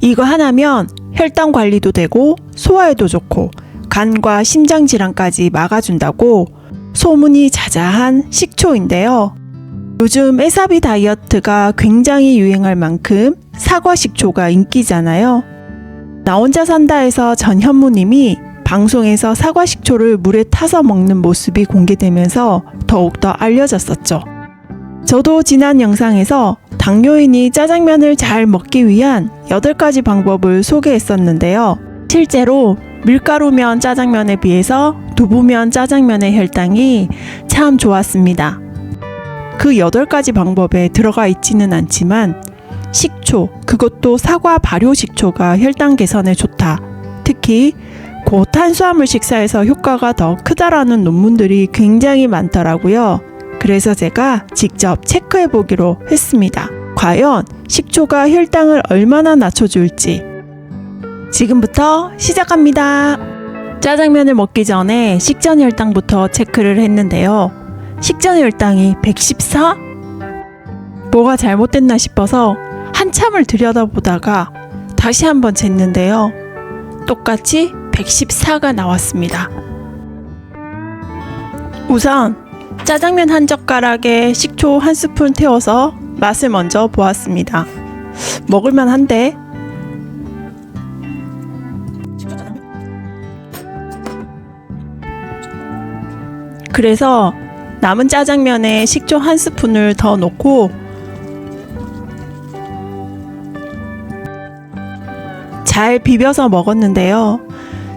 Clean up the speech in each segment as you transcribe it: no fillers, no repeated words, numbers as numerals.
이거 하나면 혈당 관리도 되고 소화에도 좋고 간과 심장 질환까지 막아준다고 소문이 자자한 식초인데요. 요즘 에사비 다이어트가 굉장히 유행할 만큼 사과 식초가 인기잖아요. 나 혼자 산다에서 전현무님이 방송에서 사과 식초를 물에 타서 먹는 모습이 공개되면서 더욱더 알려졌었죠. 저도 지난 영상에서 당뇨인이 짜장면을 잘 먹기 위한 8가지 방법을 소개했었는데요. 실제로 밀가루면 짜장면에 비해서 두부면 짜장면의 혈당이 참 좋았습니다. 그 8가지 방법에 들어가 있지는 않지만 식초, 그것도 사과 발효 식초가 혈당 개선에 좋다. 특히 고탄수화물 식사에서 효과가 더 크다라는 논문들이 굉장히 많더라고요. 그래서 제가 직접 체크해 보기로 했습니다. 과연 식초가 혈당을 얼마나 낮춰줄지 지금부터 시작합니다. 짜장면을 먹기 전에 식전 혈당부터 체크를 했는데요. 식전 혈당이 114? 뭐가 잘못됐나 싶어서 한참을 들여다보다가 다시 한번 쟀는데요. 똑같이 114가 나왔습니다. 우선 짜장면 한 젓가락에 식초 한 스푼 태워서 맛을 먼저 보았습니다. 먹을만 한데? 그래서 남은 짜장면에 식초 한 스푼을 더 넣고 잘 비벼서 먹었는데요.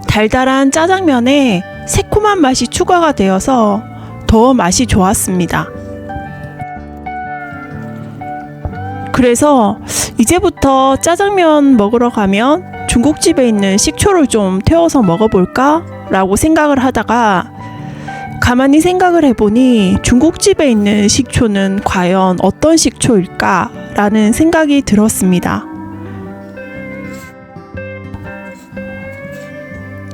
달달한 짜장면에 새콤한 맛이 추가가 되어서 더 맛이 좋았습니다. 그래서 이제부터 짜장면 먹으러 가면 중국집에 있는 식초를 좀 태워서 먹어볼까? 라고 생각을 하다가 가만히 생각을 해보니 중국집에 있는 식초는 과연 어떤 식초일까? 라는 생각이 들었습니다.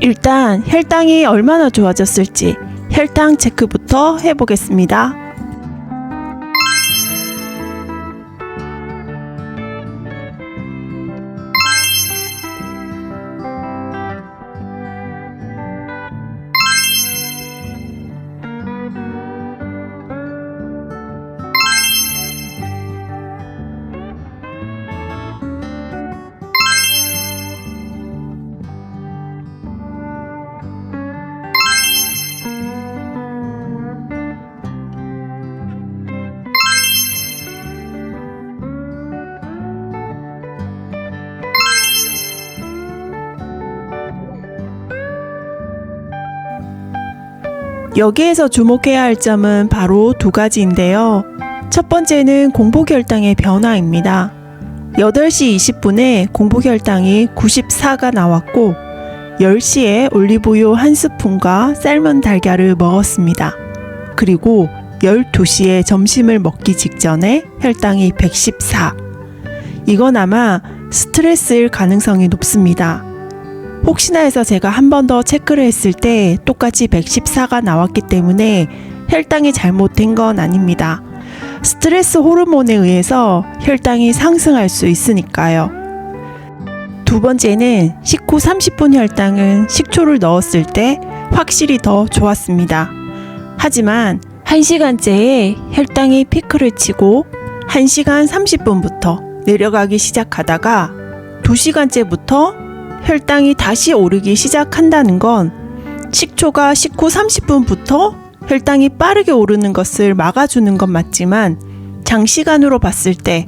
일단 혈당이 얼마나 좋아졌을지 혈당 체크부터 해보겠습니다. 여기에서 주목해야 할 점은 바로 2가지인데요. 첫 번째는 공복혈당의 변화입니다. 8시 20분에 공복혈당이 94가 나왔고 10시에 올리브유 한 스푼과 삶은 달걀을 먹었습니다. 그리고 12시에 점심을 먹기 직전에 혈당이 114. 이건 아마 스트레스일 가능성이 높습니다. 혹시나 해서 제가 한 번 더 체크를 했을 때 똑같이 114가 나왔기 때문에 혈당이 잘못된 건 아닙니다. 스트레스 호르몬에 의해서 혈당이 상승할 수 있으니까요. 두 번째는 식후 30분 혈당은 식초를 넣었을 때 확실히 더 좋았습니다. 하지만 1시간째에 혈당이 피크를 치고 1시간 30분부터 내려가기 시작하다가 2시간째부터 혈당이 다시 오르기 시작한다는 건 식초가 식후 30분부터 혈당이 빠르게 오르는 것을 막아주는 건 맞지만 장시간으로 봤을 때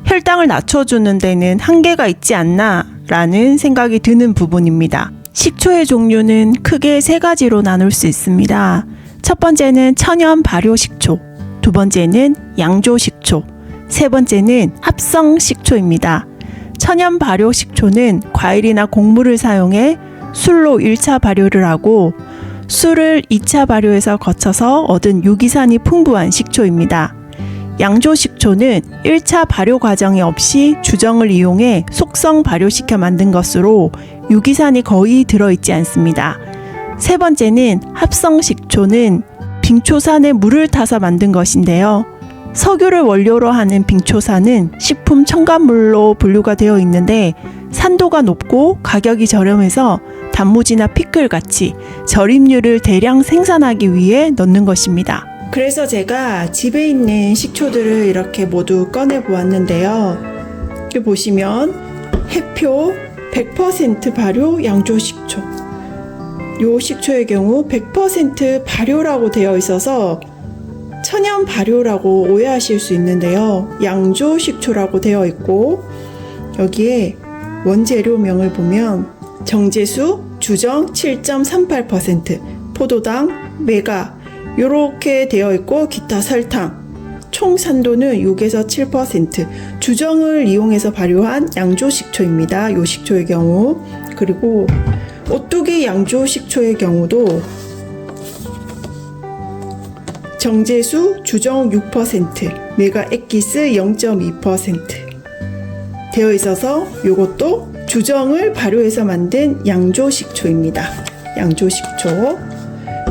혈당을 낮춰주는 데는 한계가 있지 않나 라는 생각이 드는 부분입니다. 식초의 종류는 크게 3가지로 나눌 수 있습니다. 첫 번째는 천연 발효 식초, 두 번째는 양조 식초, 세 번째는 합성 식초입니다. 천연 발효 식초는 과일이나 곡물을 사용해 술로 1차 발효를 하고 술을 2차 발효해서 거쳐서 얻은 유기산이 풍부한 식초입니다. 양조 식초는 1차 발효 과정이 없이 주정을 이용해 속성 발효시켜 만든 것으로 유기산이 거의 들어있지 않습니다. 세 번째는 합성 식초는 빙초산에 물을 타서 만든 것인데요. 석유를 원료로 하는 빙초산은 식품 첨가물로 분류가 되어 있는데 산도가 높고 가격이 저렴해서 단무지나 피클 같이 절임류를 대량 생산하기 위해 넣는 것입니다. 그래서 제가 집에 있는 식초들을 이렇게 모두 꺼내 보았는데요. 여기 보시면 해표 100% 발효 양조 식초. 요 식초의 경우 100% 발효라고 되어 있어서 천연 발효라고 오해하실 수 있는데요. 양조 식초라고 되어 있고 여기에 원재료명을 보면 정제수, 주정 7.38%, 포도당, 메가 이렇게 되어 있고 기타 설탕, 총 산도는 6에서 7%, 주정을 이용해서 발효한 양조 식초입니다. 요 식초의 경우. 그리고 오뚜기 양조 식초의 경우도 정제수, 주정 6%, 메가 액기스 0.2% 되어 있어서 이것도 주정을 발효해서 만든 양조 식초입니다. 양조 식초.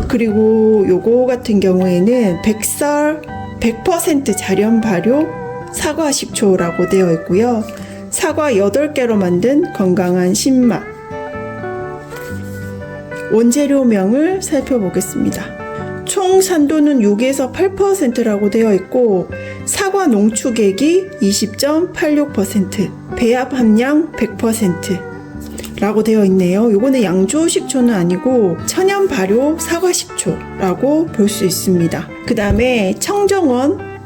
그리고 요거 같은 경우에는 백설 100% 자연 발효 사과 식초라고 되어 있고요. 사과 8개로 만든 건강한 신맛. 원재료명을 살펴보겠습니다. 총 산도는 6에서 8%라고 되어 있고 사과 농축액이 20.86%, 배합 함량 100% 라고 되어 있네요. 요거는 양조 식초는 아니고 천연 발효 사과 식초라고 볼 수 있습니다. 그 다음에 청정원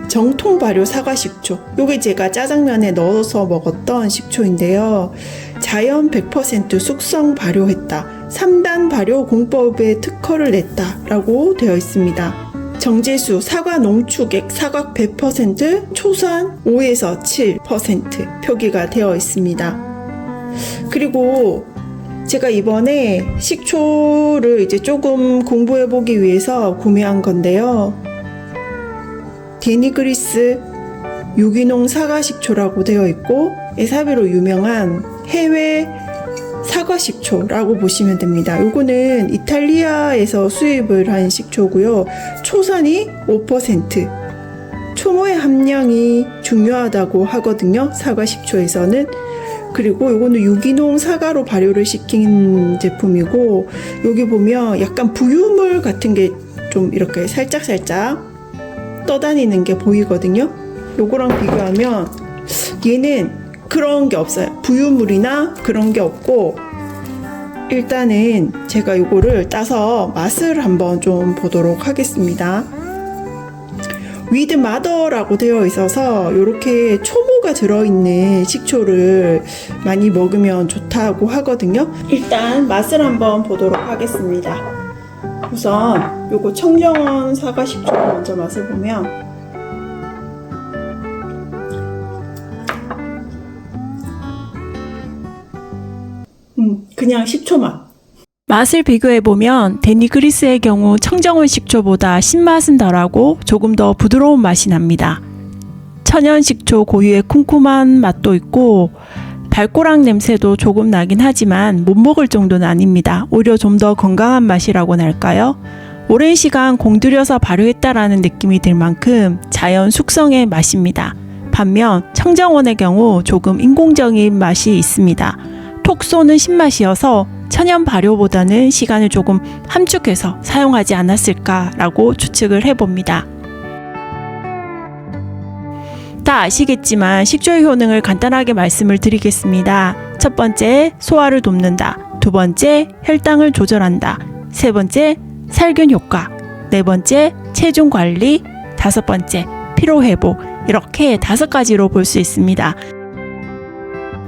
정통 발효 사과 식초. 요게 제가 짜장면에 넣어서 먹었던 식초인데요. 자연 100% 숙성 발효했다. 3단 발효 공법에 특허를 냈다 라고 되어 있습니다. 정제수 사과 농축액 사과 100% 초산 5에서 7% 표기가 되어 있습니다. 그리고 제가 이번에 식초를 이제 조금 공부해 보기 위해서 구매한 건데요. 데니그리스 유기농 사과 식초라고 되어 있고 에사비로 유명한 해외 사과 식초라고 보시면 됩니다. 요거는 이탈리아에서 수입을 한 식초고요. 초산이 5%, 초모의 함량이 중요하다고 하거든요. 사과 식초에서는. 그리고 요거는 유기농 사과로 발효를 시킨 제품이고 여기 보면 약간 부유물 같은 게 좀 이렇게 살짝살짝 떠다니는 게 보이거든요. 요거랑 비교하면 얘는 그런 게 없어요. 부유물이나 그런 게 없고 일단은 제가 요거를 따서 맛을 한번 좀 보도록 하겠습니다. 위드 마더라고 되어 있어서 이렇게 초모가 들어있는 식초를 많이 먹으면 좋다고 하거든요. 일단 맛을 한번 보도록 하겠습니다. 우선 요거 청정원 사과 식초 먼저 맛을 보면 그냥 식초 맛. 맛을 비교해보면 데니그리스의 경우 청정원 식초보다 신맛은 덜하고 조금 더 부드러운 맛이 납니다. 천연 식초 고유의 쿰쿰한 맛도 있고 발꼬락 냄새도 조금 나긴 하지만 못 먹을 정도는 아닙니다. 오히려 좀 더 건강한 맛이라고나 할까요? 오랜 시간 공들여서 발효했다라는 느낌이 들 만큼 자연 숙성의 맛입니다. 반면 청정원의 경우 조금 인공적인 맛이 있습니다. 톡 쏘는 신맛이어서 천연 발효보다는 시간을 조금 함축해서 사용하지 않았을까라고 추측을 해봅니다. 다 아시겠지만 식초의 효능을 간단하게 말씀을 드리겠습니다. 첫 번째, 소화를 돕는다. 두 번째, 혈당을 조절한다. 세 번째, 살균 효과. 네 번째, 체중 관리. 다섯 번째, 피로 회복. 이렇게 5가지로 볼 수 있습니다.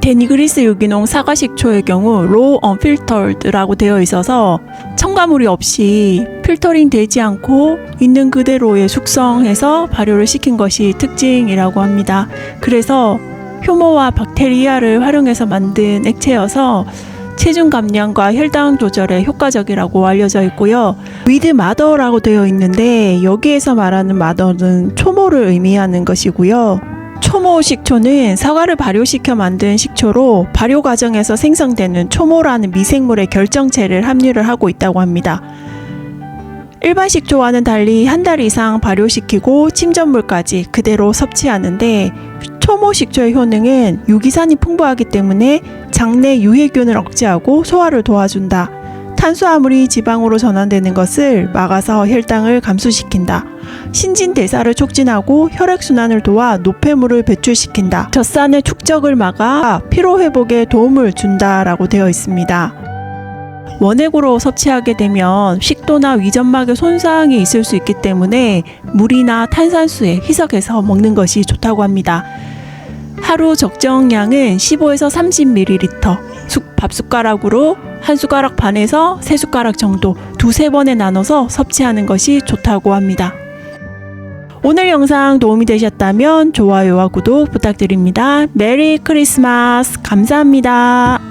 데니그리스 유기농 사과 식초의 경우 로우 언필터드라고 되어 있어서 첨가물이 없이 필터링 되지 않고 있는 그대로의 숙성해서 발효를 시킨 것이 특징이라고 합니다. 그래서 효모와 박테리아를 활용해서 만든 액체여서 체중 감량과 혈당 조절에 효과적이라고 알려져 있고요. 위드 마더라고 되어 있는데 여기에서 말하는 마더는 초모를 의미하는 것이고요. 초모 식초는 사과를 발효시켜 만든 식초로 발효 과정에서 생성되는 초모라는 미생물의 결정체를 함유를 하고 있다고 합니다. 일반 식초와는 달리 한 달 이상 발효시키고 침전물까지 그대로 섭취하는데 초모 식초의 효능은 유기산이 풍부하기 때문에 장내 유해균을 억제하고 소화를 도와준다. 탄수화물이 지방으로 전환되는 것을 막아서 혈당을 감소시킨다. 신진대사를 촉진하고 혈액순환을 도와 노폐물을 배출시킨다. 젖산의 축적을 막아 피로회복에 도움을 준다라고 되어 있습니다. 원액으로 섭취하게 되면 식도나 위점막에 손상이 있을 수 있기 때문에 물이나 탄산수에 희석해서 먹는 것이 좋다고 합니다. 하루 적정량은 15에서 30ml, 밥숟가락으로 한 숟가락 반에서 3숟가락 정도 두세 번에 나눠서 섭취하는 것이 좋다고 합니다. 오늘 영상 도움이 되셨다면 좋아요와 구독 부탁드립니다. 메리 크리스마스! 감사합니다.